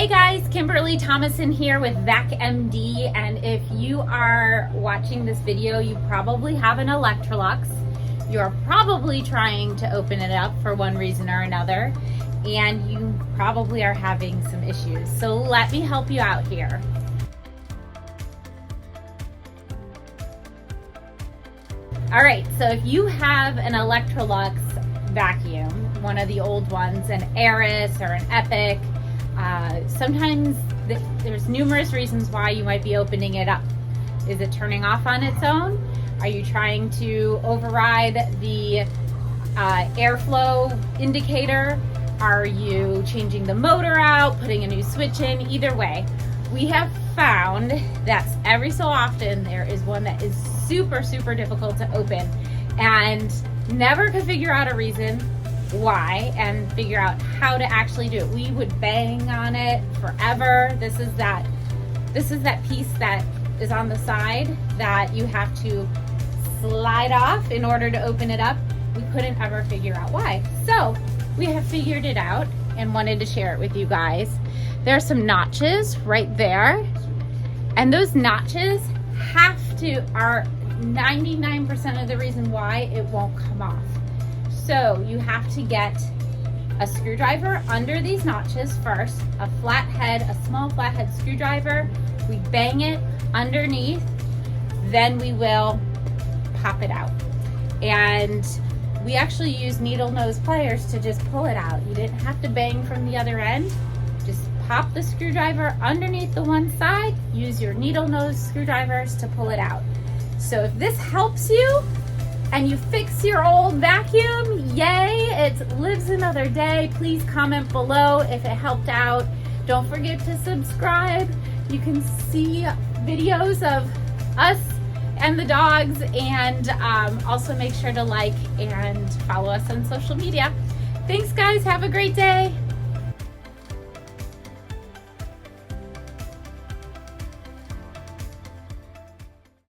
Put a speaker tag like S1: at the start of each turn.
S1: Hey guys, Kimberly Thomason here with Vac MD, and if you are watching this video, you probably have an Electrolux. You're probably trying to open it up for one reason or another, and you probably are having some issues. So let me help you out here. All right, so if you have an Electrolux vacuum, one of the old ones, an Aerus or an Epic, sometimes there's numerous reasons why you might be opening it up. Is it turning off on its own? Are you trying to override the airflow indicator? Are you changing the motor out, putting a new switch in? Either way, we have found that every so often there is one that is super difficult to open and never could figure out a reason why and figure out how to actually do it. We would bang on it forever. This is that piece that is on the side that you have to slide off in order to open it up. We couldn't ever figure out why. So we have figured it out and wanted to share it with you guys. There are some notches right there, and those notches are 99% of the reason why it won't come off. So you have to get a screwdriver under these notches first, a small flathead screwdriver. We bang it underneath, then we will pop it out. And we actually use needle nose pliers to just pull it out. You didn't have to bang from the other end. Just pop the screwdriver underneath the one side, use your needle nose screwdrivers to pull it out. So if this helps you and you fix your old vacuum, yay, it lives another day. Please comment below if it helped out. Don't forget to subscribe. You can see videos of us and the dogs, and also make sure to like and follow us on social media. Thanks guys, have a great day.